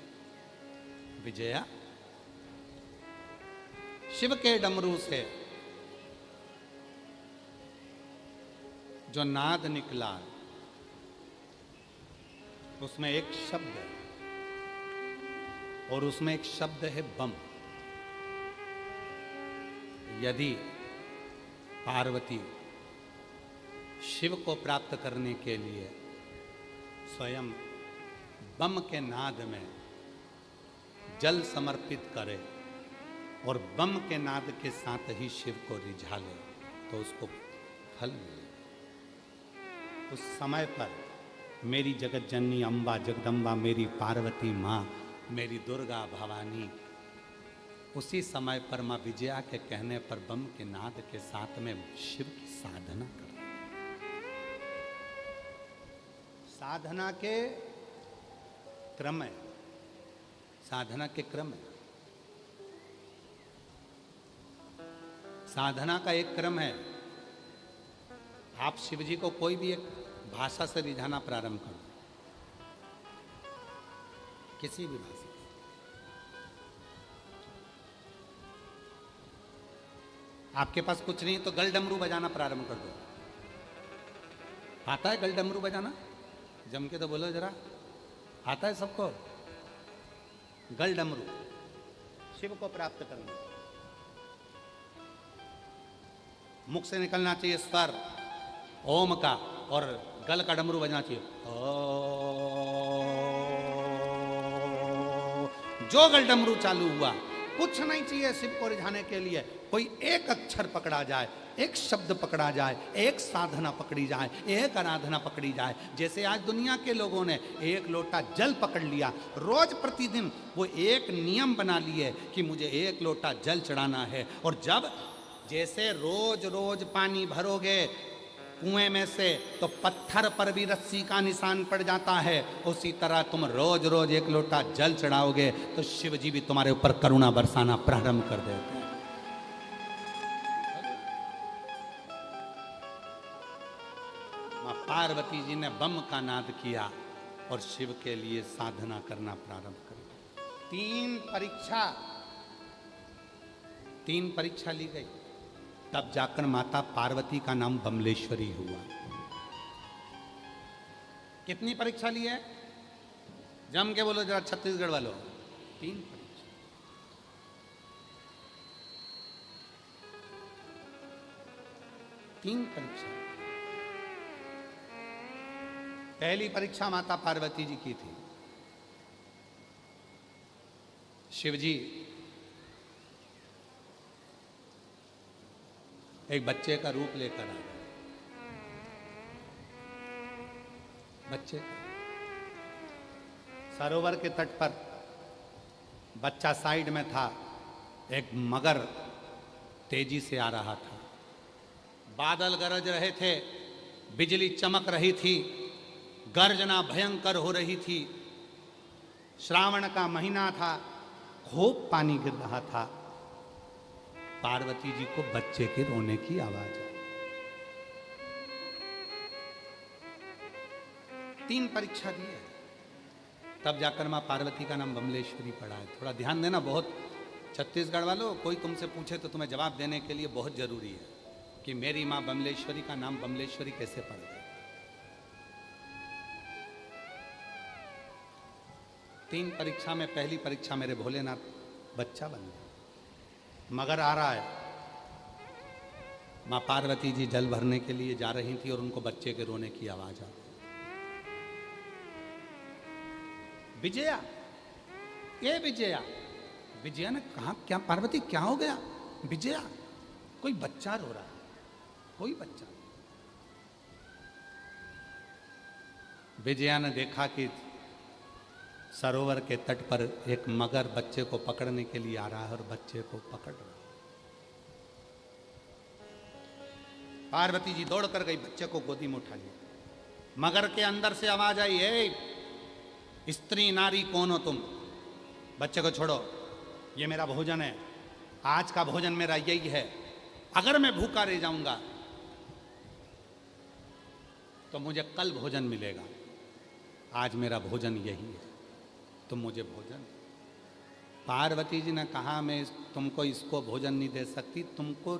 विजया, शिव के डमरू से जो नाद निकला उसमें एक शब्द है, और उसमें एक शब्द है बम। यदि पार्वती शिव को प्राप्त करने के लिए स्वयं बम के नाद में जल समर्पित करे और बम के नाद के साथ ही शिव को रिझा ले तो उसको फल मिले। उस समय पर मेरी जगत जननी अम्बा जगदम्बा, मेरी पार्वती माँ, मेरी दुर्गा भवानी, उसी समय पर माँ विजया के कहने पर बम के नाद के साथ में शिव की साधना कर, साधना के क्रम है, साधना के क्रम है, साधना का एक क्रम है। आप शिव जी को कोई भी एक भाषा से रिझाना प्रारंभ करो, किसी भी भाषा। आपके पास कुछ नहीं तो गल डमरू बजाना प्रारंभ कर दो। आता है गल डमरू बजाना? जम के तो बोलो जरा, आता है सबको? गल डमरू शिव को प्राप्त करना, मुख से निकलना चाहिए स्वर ओम का, और गल का डमरू बजना चाहिए जो गल डमरू चालू हुआ, कुछ नहीं चाहिए शिव को रिझाने के लिए। कोई एक अक्षर पकड़ा जाए, एक शब्द पकड़ा जाए, एक साधना पकड़ी जाए, एक आराधना पकड़ी जाए। जैसे आज दुनिया के लोगों ने एक लोटा जल पकड़ लिया, रोज प्रतिदिन वो एक नियम बना लिए कि मुझे एक लोटा जल चढ़ाना है। और जब जैसे रोज रोज पानी भरोगे कुएं में से तो पत्थर पर भी रस्सी का निशान पड़ जाता है, उसी तरह तुम रोज रोज एक लोटा जल चढ़ाओगे तो शिव जी भी तुम्हारे ऊपर करुणा बरसाना प्रारंभ कर देते हैं। मां पार्वती जी ने बम का नाद किया और शिव के लिए साधना करना प्रारंभ कर। तीन परीक्षा ली गई, तब जाकर माता पार्वती का नाम बमलेश्वरी हुआ। कितनी परीक्षा ली है? जम के बोलो जरा छत्तीसगढ़ वालों। 3 परीक्षा। पहली परीक्षा माता पार्वती जी की थी। शिव जी एक बच्चे का रूप लेकर आ गए। बच्चे सरोवर के तट पर बच्चा साइड में था, एक मगर तेजी से आ रहा था। बादल गरज रहे थे, बिजली चमक रही थी, गर्जना भयंकर हो रही थी। श्रावण का महीना था, खूब पानी गिर रहा था। पार्वती जी को बच्चे के रोने की आवाज आई। 3 परीक्षा दी है, तब जाकर मां पार्वती का नाम बमलेश्वरी पड़ा है। थोड़ा ध्यान देना, बहुत छत्तीसगढ़ वालों, कोई तुमसे पूछे तो तुम्हें जवाब देने के लिए बहुत जरूरी है कि मेरी मां बमलेश्वरी का नाम बमलेश्वरी कैसे पड़ गया। 3 परीक्षा में पहली परीक्षा मेरे भोलेनाथ बच्चा बन गया। मगर आ रहा है, मां पार्वती जी जल भरने के लिए जा रही थी और उनको बच्चे के रोने की आवाज आ गई। विजया, ये विजया। विजया ने कहा, क्या पार्वती क्या हो गया? विजया, कोई बच्चा रो रहा है, कोई बच्चा। विजया ने देखा कि सरोवर के तट पर एक मगर बच्चे को पकड़ने के लिए आ रहा है और बच्चे को पकड़ रहा है। पार्वती जी दौड़ कर गई, बच्चे को गोदी में उठा लिया। मगर के अंदर से आवाज आई, ए स्त्री नारी कौन हो तुम? बच्चे को छोड़ो, ये मेरा भोजन है, आज का भोजन मेरा यही है। अगर मैं भूखा रह जाऊंगा तो मुझे कल भोजन मिलेगा, आज मेरा भोजन यही है, तुम मुझे भोजन। पार्वती जी ने कहा मैं तुमको इसको भोजन नहीं दे सकती, तुमको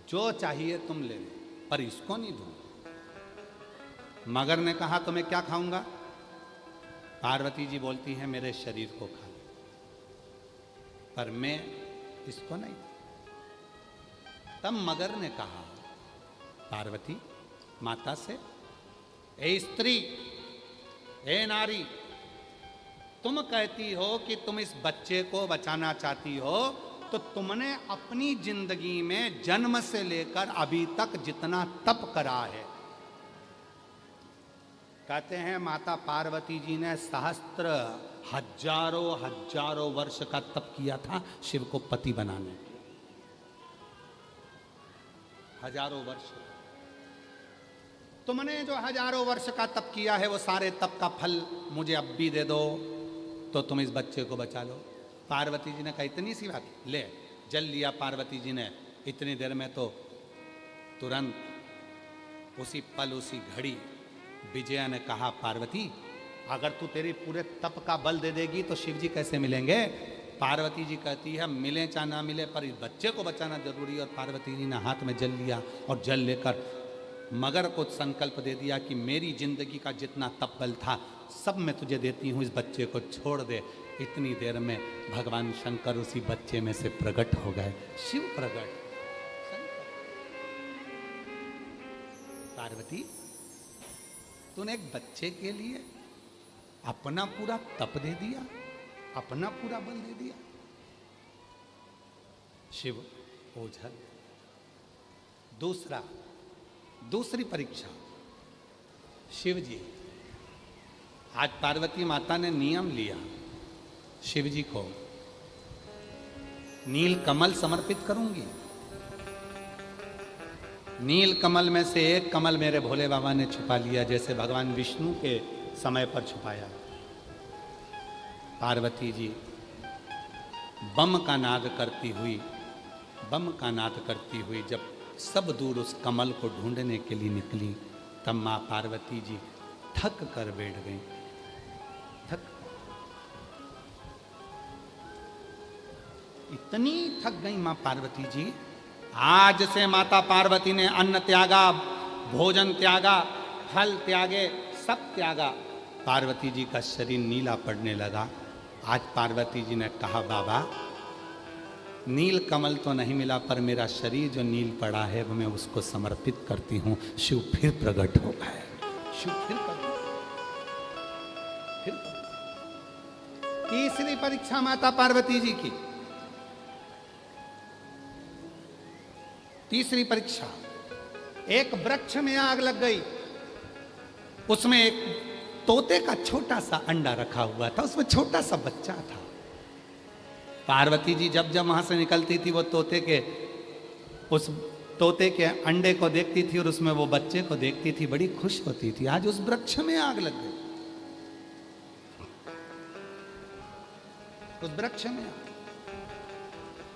जो चाहिए तुम ले लो, पर इसको नहीं दूंगा। मगर ने कहा तो मैं क्या खाऊंगा? पार्वती जी बोलती है मेरे शरीर को खा लो, पर मैं इसको नहीं। तब मगर ने कहा पार्वती माता से, ए स्त्री, ए नारी, तुम कहती हो कि तुम इस बच्चे को बचाना चाहती हो, तो तुमने अपनी जिंदगी में जन्म से लेकर अभी तक जितना तप करा है, कहते हैं माता पार्वती जी ने सहस्त्र हजारों वर्ष का तप किया था शिव को पति बनाने के। हजारों वर्ष। तुमने जो हजारों वर्ष का तप किया है वो सारे तप का फल मुझे अब भी दे दो तो तुम इस बच्चे को बचा लो। पार्वती जी ने कहा इतनी सी बात, ले जल लिया पार्वती जी ने। इतनी देर में तो तुरंत उसी पल उसी घड़ी विजया ने कहा पार्वती अगर तू तेरी पूरे तप का बल दे देगी तो शिव जी कैसे मिलेंगे? पार्वती जी कहती है मिले चाहे ना मिले पर इस बच्चे को बचाना जरूरी है। और पार्वती जी ने हाथ में जल लिया और जल लेकर मगर को संकल्प दे दिया कि मेरी जिंदगी का जितना तप बल था सब मैं तुझे देती हूँ, इस बच्चे को छोड़ दे। इतनी देर में भगवान शंकर उसी बच्चे में से प्रकट हो गए। शिव प्रकट। पार्वती तूने एक बच्चे के लिए अपना पूरा तप दे दिया, अपना पूरा बल दे दिया। शिव ओझल। दूसरी परीक्षा शिव जी। आज पार्वती माता ने नियम लिया शिव जी को नील कमल समर्पित करूंगी। नील कमल में से एक कमल मेरे भोले बाबा ने छुपा लिया जैसे भगवान विष्णु के समय पर छुपाया। पार्वती जी बम का नाद करती हुई जब सब दूर उस कमल को ढूंढने के लिए निकली तब मां पार्वती जी थक कर बैठ गई। इतनी थक गई मां पार्वती जी। आज से माता पार्वती ने अन्न त्यागा, भोजन त्यागा, फल त्यागे, सब त्यागा। पार्वती जी का शरीर नीला पड़ने लगा। आज पार्वती जी ने कहा बाबा नील कमल तो नहीं मिला पर मेरा शरीर जो नील पड़ा है वो मैं उसको समर्पित करती हूँ। शिव फिर प्रकट हो गए। शिव फिर प्रकट। तीसरी परीक्षा माता पार्वती जी की। तीसरी परीक्षा, एक वृक्ष में आग लग गई। उसमें एक तोते का छोटा सा अंडा रखा हुआ था, उसमें छोटा सा बच्चा था। पार्वती जी जब जब वहां से निकलती थी वो उस तोते के अंडे को देखती थी और उसमें वो बच्चे को देखती थी, बड़ी खुश होती थी। आज उस वृक्ष में आग लग गई। उस वृक्ष में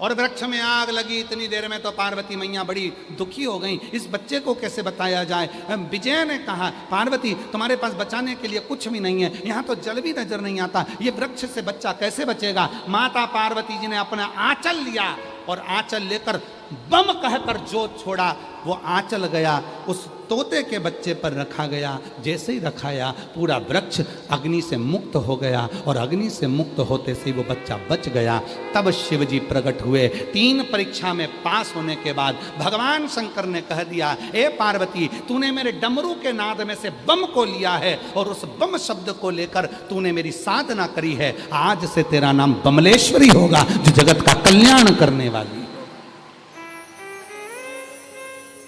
और वृक्ष में आग लगी। इतनी देर में तो पार्वती मैया बड़ी दुखी हो गई। इस बच्चे को कैसे बताया जाए? विजय ने कहा पार्वती तुम्हारे पास बचाने के लिए कुछ भी नहीं है, यहाँ तो जल भी नजर नहीं आता, ये वृक्ष से बच्चा कैसे बचेगा? माता पार्वती जी ने अपना आंचल लिया और आंचल लेकर बम कहकर जो छोड़ा वो आंचल गया उस तोते के बच्चे पर रखा गया। जैसे ही रखाया पूरा वृक्ष अग्नि से मुक्त हो गया और अग्नि से मुक्त होते से वो बच्चा बच गया। तब शिव जी प्रकट हुए। 3 परीक्षा में पास होने के बाद भगवान शंकर ने कह दिया ए पार्वती तूने मेरे डमरू के नाद में से बम को लिया है और उस बम शब्द को लेकर तूने मेरी साधना करी है। आज से तेरा नाम बमलेश्वरी होगा जो जगत का कल्याण करने वाली,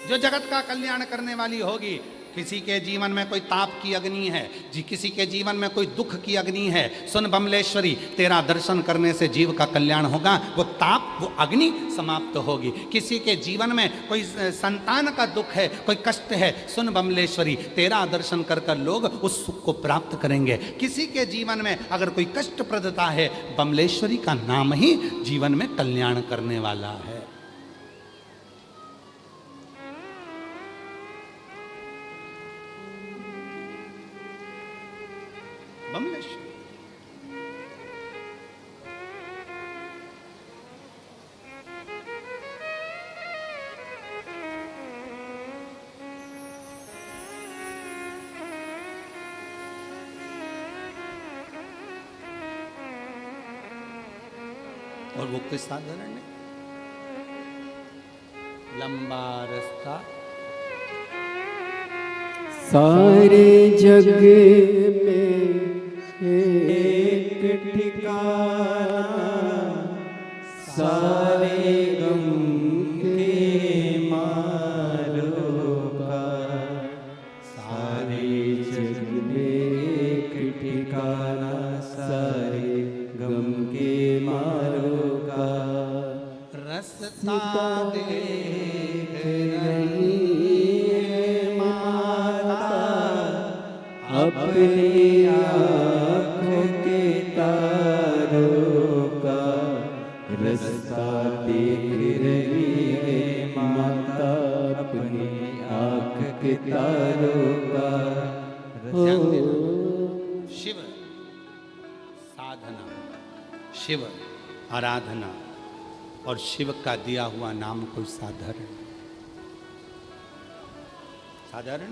जो जगत का कल्याण करने वाली होगी। किसी के जीवन में कोई ताप की अग्नि है जी, किसी के जीवन में कोई दुख की अग्नि है, सुन बमलेश्वरी तेरा दर्शन करने से जीव का कल्याण होगा, वो ताप वो अग्नि समाप्त होगी। किसी के जीवन में कोई संतान का दुख है, कोई कष्ट है, सुन बमलेश्वरी तेरा दर्शन कर कर लोग उस सुख को प्राप्त करेंगे। किसी के जीवन में अगर कोई कष्टप्रदता है, बमलेश्वरी का नाम ही जीवन में कल्याण करने वाला है। बमलेश्वरी और वो कोई साधारण नहीं, लंबा रास्ता सारे जग में एक ठिकाना, सारे गम के मारो का। सारे जग में एक ठिकाना, सारे गम के मारो का। रास्ता देख रही है माता, अपनी आँख के तारों का। रास्ता देख रही है माता, अपनी आँख के तारों का। ध्यान देना, शिव साधना, शिव आराधना और शिव का दिया हुआ नाम कोई साधारण साधारण